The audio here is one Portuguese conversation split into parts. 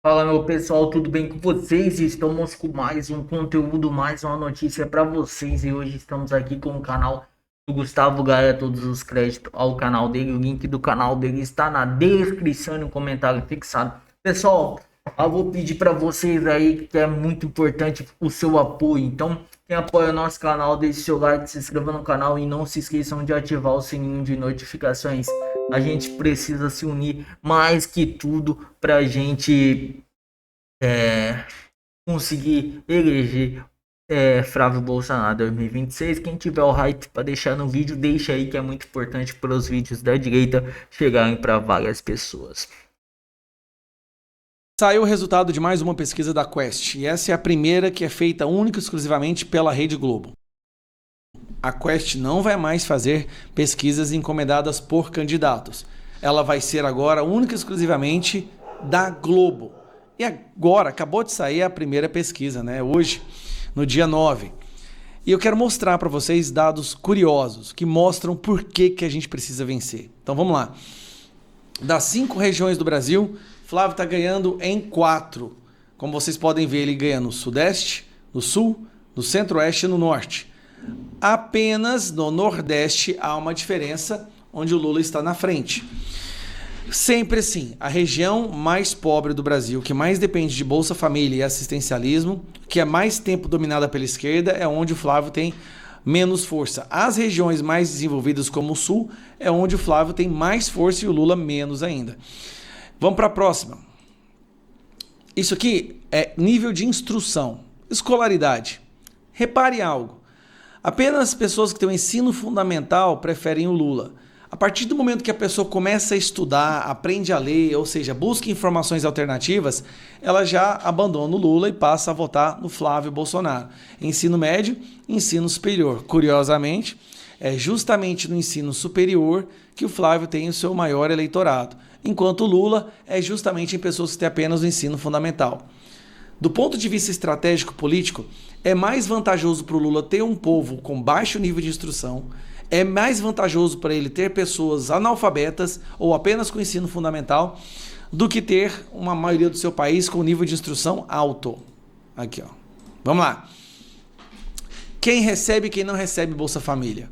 Fala meu pessoal, tudo bem com vocês? Estamos com mais um conteúdo, mais uma notícia para vocês e hoje estamos aqui com o canal do Gustavo Gaia, todos os créditos ao canal dele, o link do canal dele está na descrição e no comentário fixado. Pessoal, eu vou pedir para vocês aí que é muito importante o seu apoio, então quem apoia o nosso canal, deixe seu like, se inscreva no canal e não se esqueçam de ativar o sininho de notificações. A gente precisa se unir mais que tudo para a gente conseguir eleger Flávio Bolsonaro 2026. Quem tiver o hype para deixar no vídeo, deixa aí que é muito importante para os vídeos da direita chegarem para várias pessoas. Saiu o resultado de mais uma pesquisa da Quest, e essa é a primeira que é feita única e exclusivamente pela Rede Globo. A Quest não vai mais fazer pesquisas encomendadas por candidatos. Ela vai ser agora única e exclusivamente da Globo. E agora, acabou de sair a primeira pesquisa, né? Hoje, no dia 9. E eu quero mostrar para vocês dados curiosos que mostram por que a gente precisa vencer. Então vamos lá. Das 5 regiões do Brasil, Flávio está ganhando em 4. Como vocês podem ver, ele ganha no Sudeste, no Sul, no Centro-Oeste e no Norte. Apenas no Nordeste há uma diferença onde o Lula está na frente. Sempre assim, a região mais pobre do Brasil, que mais depende de Bolsa Família e assistencialismo, que é mais tempo dominada pela esquerda, é onde o Flávio tem menos força. As regiões mais desenvolvidas, como o Sul, é onde o Flávio tem mais força e o Lula menos ainda. Vamos para a próxima. Isso aqui é nível de instrução, escolaridade. Repare algo. Apenas pessoas que têm o ensino fundamental preferem o Lula. A partir do momento que a pessoa começa a estudar, aprende a ler, ou seja, busca informações alternativas, ela já abandona o Lula e passa a votar no Flávio Bolsonaro. Ensino médio, ensino superior. Curiosamente, é justamente no ensino superior que o Flávio tem o seu maior eleitorado, enquanto o Lula é justamente em pessoas que têm apenas o ensino fundamental. Do ponto de vista estratégico político, é mais vantajoso para o Lula ter um povo com baixo nível de instrução, é mais vantajoso para ele ter pessoas analfabetas ou apenas com ensino fundamental do que ter uma maioria do seu país com nível de instrução alto. Aqui, ó. Vamos lá. Quem recebe e quem não recebe Bolsa Família?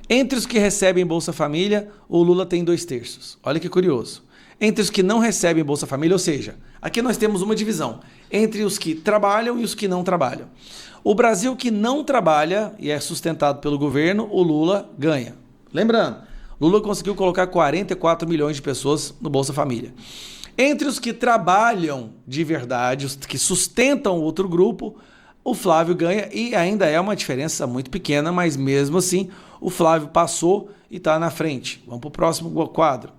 Entre os que recebem Bolsa Família, o Lula tem 2/3. Olha que curioso. Entre os que não recebem Bolsa Família, ou seja, aqui nós temos uma divisão entre os que trabalham e os que não trabalham. O Brasil que não trabalha e é sustentado pelo governo, o Lula ganha. Lembrando, Lula conseguiu colocar 44 milhões de pessoas no Bolsa Família. Entre os que trabalham de verdade, os que sustentam outro grupo, o Flávio ganha e ainda é uma diferença muito pequena, mas mesmo assim o Flávio passou e está na frente. Vamos para o próximo quadro.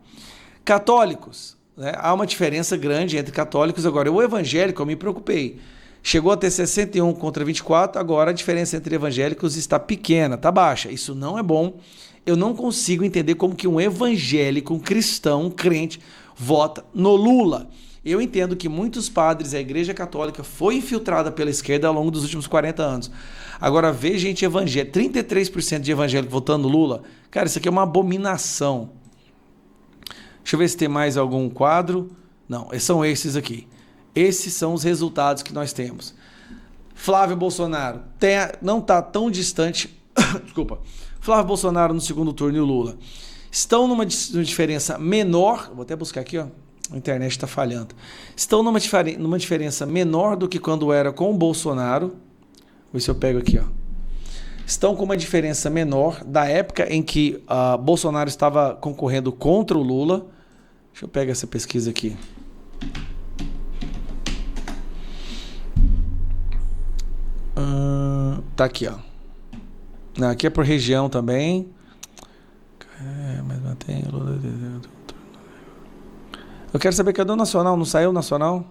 Católicos, né? Há uma diferença grande entre católicos. Agora, o evangélico, eu me preocupei. Chegou a ter 61 contra 24, agora a diferença entre evangélicos está pequena, está baixa. Isso não é bom. Eu não consigo entender como que um evangélico, um cristão, um crente, vota no Lula. Eu entendo que muitos padres, a Igreja Católica foi infiltrada pela esquerda ao longo dos últimos 40 anos. Agora, ver gente evangélica, 33% de evangélico votando no Lula, cara, isso aqui é uma abominação. Deixa eu ver se tem mais algum quadro. Não, são esses aqui. Esses são os resultados que nós temos. Flávio Bolsonaro não está tão distante. Desculpa. Flávio Bolsonaro no segundo turno e o Lula estão numa diferença menor. Vou até buscar aqui, ó. A internet está falhando. Estão numa diferença menor do que quando era com o Bolsonaro. Vou ver se eu pego aqui, ó. Estão com uma diferença menor da época em que Bolsonaro estava concorrendo contra o Lula. Deixa eu pegar essa pesquisa aqui. Tá aqui, ó. Não, aqui é por região também. Mas mantém. Eu quero saber cadê o Nacional. Não saiu o Nacional?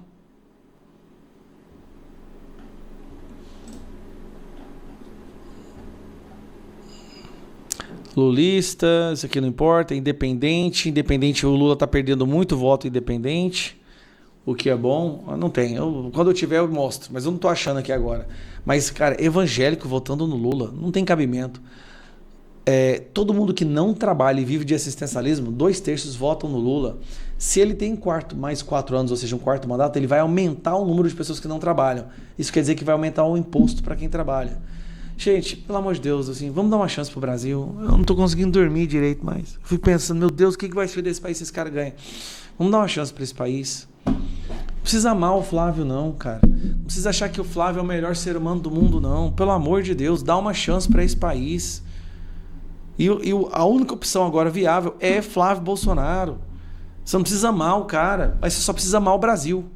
Lulista, isso aqui não importa. Independente. Independente, o Lula tá perdendo muito voto independente. O que é bom, não tem. Quando eu tiver, eu mostro. Mas eu não tô achando aqui agora. Mas, cara, evangélico votando no Lula, não tem cabimento. Todo mundo que não trabalha e vive de assistencialismo, 2/3 votam no Lula. Se ele tem mais 4 anos, ou seja, um quarto mandato, ele vai aumentar o número de pessoas que não trabalham. Isso quer dizer que vai aumentar o imposto para quem trabalha. Gente, pelo amor de Deus, assim, vamos dar uma chance pro Brasil. Eu não tô conseguindo dormir direito mais. Eu fico pensando, meu Deus, o que vai ser desse país se esse cara ganha? Vamos dar uma chance para esse país. Não precisa amar o Flávio, não, cara. Não precisa achar que o Flávio é o melhor ser humano do mundo, não. Pelo amor de Deus, dá uma chance para esse país. E a única opção agora viável é Flávio Bolsonaro. Você não precisa amar o cara, mas você só precisa amar o Brasil.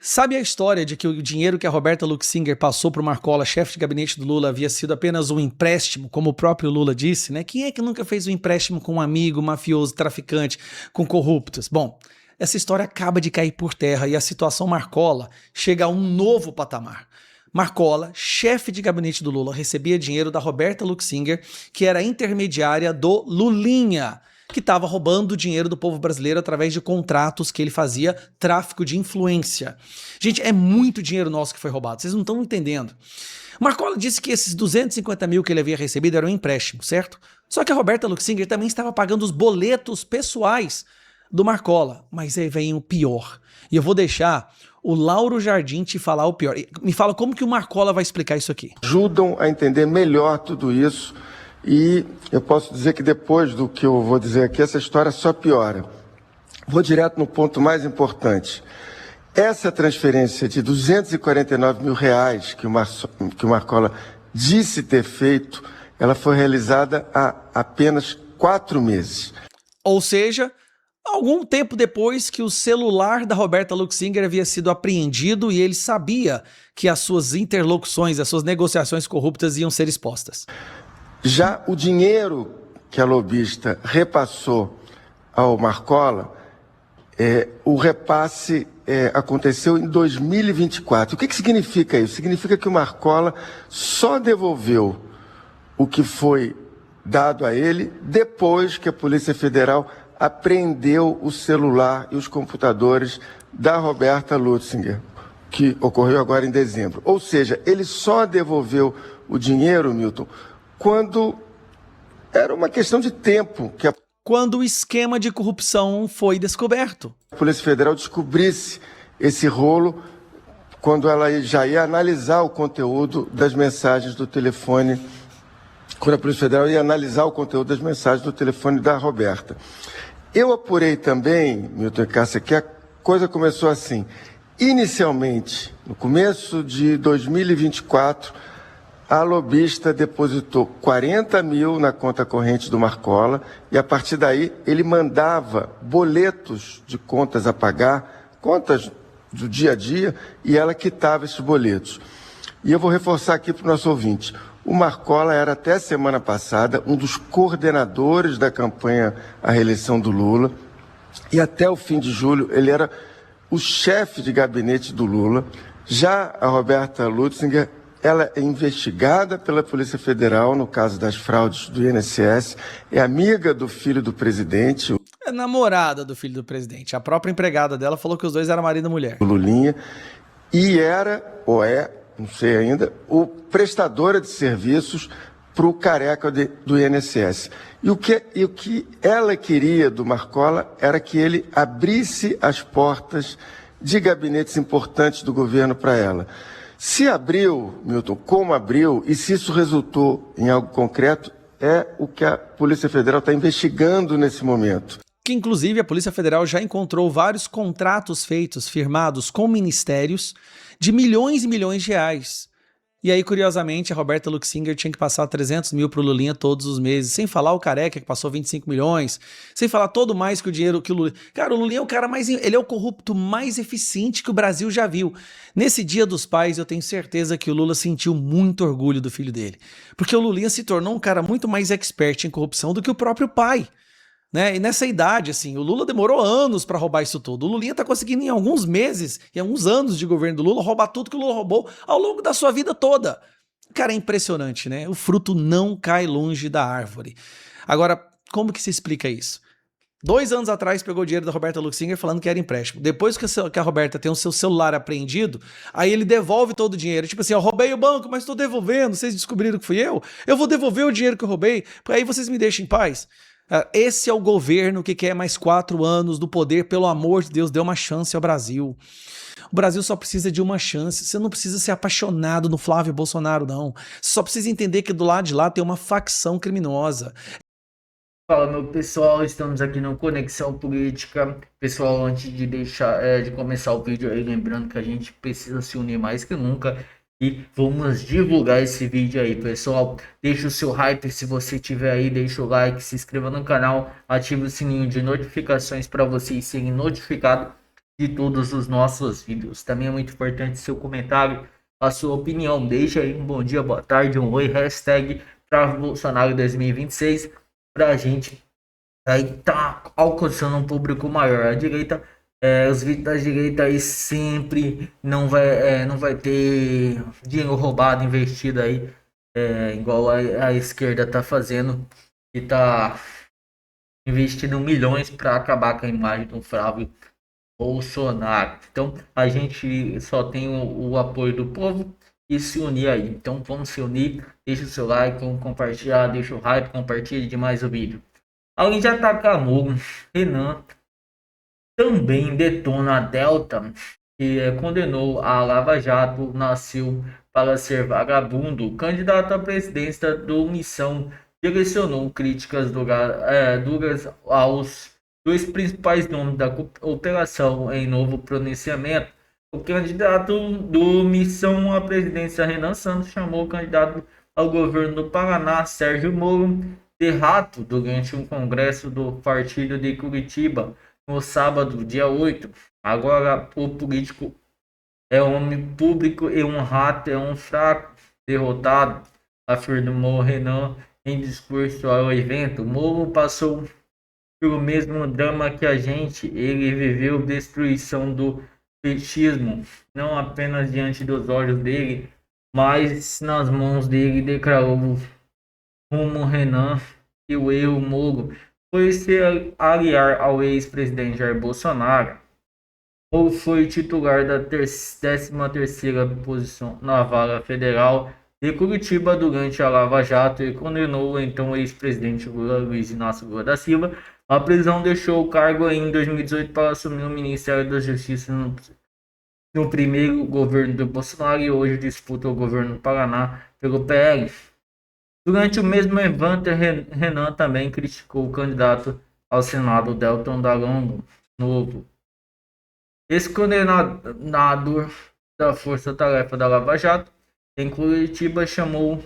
Sabe a história de que o dinheiro que a Roberta Luxinger passou para o Marcola, chefe de gabinete do Lula, havia sido apenas um empréstimo, como o próprio Lula disse, né? Quem é que nunca fez um empréstimo com um amigo, mafioso, traficante, com corruptos? Bom, essa história acaba de cair por terra e a situação Marcola chega a um novo patamar. Marcola, chefe de gabinete do Lula, recebia dinheiro da Roberta Luxinger, que era intermediária do Lulinha, que estava roubando o dinheiro do povo brasileiro através de contratos que ele fazia, tráfico de influência. Gente, é muito dinheiro nosso que foi roubado, vocês não estão entendendo. Marcola disse que esses 250 mil que ele havia recebido eram um empréstimo, certo? Só que a Roberta Luxinger também estava pagando os boletos pessoais do Marcola. Mas aí vem o pior. E eu vou deixar o Lauro Jardim te falar o pior. Me fala como que o Marcola vai explicar isso aqui. Ajudam a entender melhor tudo isso e eu posso dizer que depois do que eu vou dizer aqui, essa história só piora. Vou direto no ponto mais importante. Essa transferência de 249 mil reais que o Marcola disse ter feito, ela foi realizada há apenas 4 meses. Ou seja, algum tempo depois que o celular da Roberta Luxinger havia sido apreendido e ele sabia que as suas interlocuções, as suas negociações corruptas iam ser expostas. Já o dinheiro que a lobista repassou ao Marcola, o repasse aconteceu em 2024. O que significa isso? Significa que o Marcola só devolveu o que foi dado a ele depois que a Polícia Federal apreendeu o celular e os computadores da Roberta Luxinger, que ocorreu agora em dezembro. Ou seja, ele só devolveu o dinheiro, Milton, quando era uma questão de tempo que quando o esquema de corrupção foi descoberto. A Polícia Federal descobrisse esse rolo quando ela já ia analisar o conteúdo das mensagens do telefone, quando a Polícia Federal ia analisar o conteúdo das mensagens do telefone da Roberta. Eu apurei também, Milton e Cássia, que a coisa começou assim. Inicialmente, no começo de 2024, a lobista depositou 40 mil na conta corrente do Marcola e, a partir daí, ele mandava boletos de contas a pagar, contas do dia a dia, e ela quitava esses boletos. E eu vou reforçar aqui para o nosso ouvinte. O Marcola era, até semana passada, um dos coordenadores da campanha à reeleição do Lula. E até o fim de julho, ele era o chefe de gabinete do Lula. Já a Roberta Luxinger, ela é investigada pela Polícia Federal no caso das fraudes do INSS, é amiga do filho do presidente. É namorada do filho do presidente. A própria empregada dela falou que os dois eram marido e mulher. O Lulinha. E era, ou é, não sei ainda, o prestadora de serviços para o careca do INSS. E o que ela queria do Marcola era que ele abrisse as portas de gabinetes importantes do governo para ela. Se abriu, Milton, como abriu, e se isso resultou em algo concreto, é o que a Polícia Federal está investigando nesse momento. Que, inclusive, a Polícia Federal já encontrou vários contratos feitos, firmados com ministérios, de milhões e milhões de reais. E aí, curiosamente, a Roberta Luxinger tinha que passar 300 mil pro Lulinha todos os meses, sem falar o careca que passou 25 milhões, sem falar todo mais que o dinheiro que o Lulinha... Cara, o Lulinha é o cara mais... Ele é o corrupto mais eficiente que o Brasil já viu. Nesse Dia dos Pais, eu tenho certeza que o Lula sentiu muito orgulho do filho dele. Porque o Lulinha se tornou um cara muito mais expert em corrupção do que o próprio pai. Né? E nessa idade, assim, o Lula demorou anos para roubar isso tudo. O Lulinha tá conseguindo em alguns meses, em alguns anos de governo do Lula, roubar tudo que o Lula roubou ao longo da sua vida toda. Cara, é impressionante, né? O fruto não cai longe da árvore. Agora, como que se explica isso? 2 anos atrás pegou o dinheiro da Roberta Luxinger falando que era empréstimo. Depois que a Roberta tem o seu celular apreendido, aí ele devolve todo o dinheiro. Tipo assim, eu roubei o banco, mas estou devolvendo. Vocês descobriram que fui eu? Eu vou devolver o dinheiro que eu roubei, aí vocês me deixem em paz. Esse é o governo que quer mais 4 anos do poder. Pelo amor de Deus, dê uma chance ao Brasil. O Brasil só precisa de uma chance. Você não precisa ser apaixonado no Flávio Bolsonaro, não. Você só precisa entender que do lado de lá tem uma facção criminosa. Fala, meu pessoal, estamos aqui no Conexão Política. Pessoal, antes de de começar o vídeo aí, lembrando que a gente precisa se unir mais que nunca e vamos divulgar esse vídeo aí, pessoal. Deixa o seu hype se você tiver aí, deixa o like, se inscreva no canal, ative o sininho de notificações para vocês serem notificados de todos os nossos vídeos. Também é muito importante seu comentário, a sua opinião. Deixa aí um bom dia, boa tarde, um oi, hashtag para Bolsonaro 2026. Pra gente aí tá alcançando um público maior. A direita, os vídeos da direita aí sempre não vai ter dinheiro roubado, investido aí, igual a esquerda tá fazendo, e tá investindo milhões para acabar com a imagem do Flávio Bolsonaro. Então a gente só tem o apoio do povo e se unir aí. Então vamos se unir, deixa o seu like, vamos compartilhar, deixa o hype, compartilhe demais o vídeo. Além de atacar Moro, Renan também detona a Delta, que condenou a Lava Jato, nasceu para ser vagabundo. O candidato à presidência do Missão direcionou críticas duras aos dois principais nomes da operação em novo pronunciamento. O candidato do Missão à presidência, Renan Santos, chamou o candidato ao governo do Paraná, Sérgio Moro, de rato durante um congresso do partido de Curitiba no sábado, dia 8. Agora o político é um homem público e um rato é um fraco derrotado, afirmou Renan em discurso ao evento. Moro passou pelo mesmo drama que a gente. Ele viveu destruição do petismo, não apenas diante dos olhos dele, mas nas mãos dele, declarou rumo Renan, e o erro Moro foi se aliar ao ex-presidente Jair Bolsonaro. Moro foi titular da 13ª posição na Vara Federal de Curitiba durante a Lava Jato e condenou então o ex-presidente Luiz Inácio Lula da Silva. A prisão deixou o cargo em 2018 para assumir o Ministério da Justiça no primeiro governo do Bolsonaro e hoje disputa o governo do Paraná pelo PL. Durante o mesmo evento, Renan também criticou o candidato ao Senado, Deltan Dallagnol Novo. Esse coordenador da Força Tarefa da Lava Jato em Curitiba chamou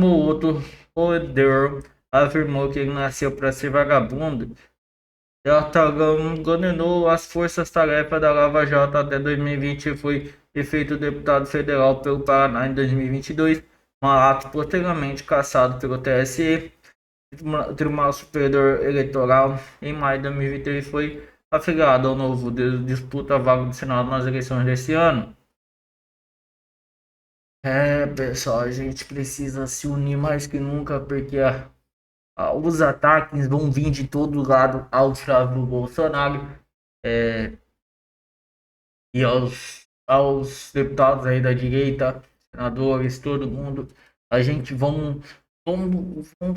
outro poder, afirmou que ele nasceu para ser vagabundo. Deltan condenou as forças-tarefa da Lava Jato até 2020 e foi eleito deputado federal pelo Paraná em 2022, um ato posteriormente cassado pelo TSE. O Tribunal Superior Eleitoral, em maio de 2023, foi afiliado ao novo disputa a vaga do Senado nas eleições desse ano. Pessoal, a gente precisa se unir mais que nunca, porque os ataques vão vir de todo lado ao Flávio Bolsonaro e aos deputados aí da direita, senadores, todo mundo. A gente vamos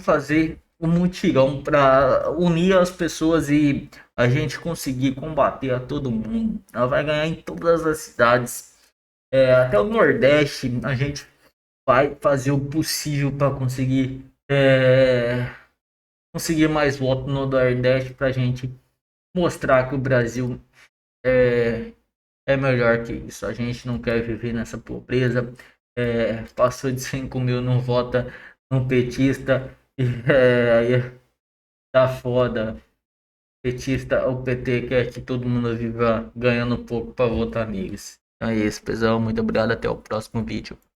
fazer um mutirão para unir as pessoas e a gente conseguir combater a todo mundo. Ela vai ganhar em todas as cidades, até o Nordeste. A gente vai fazer o possível para conseguir mais votos no Nordeste, para a gente mostrar que o Brasil é melhor que isso. A gente não quer viver nessa pobreza. Passou de 5 mil, não vota no petista. Aí tá foda. Petista, o PT quer que todo mundo viva ganhando pouco para votar neles. É isso, pessoal. Muito obrigado. Até o próximo vídeo.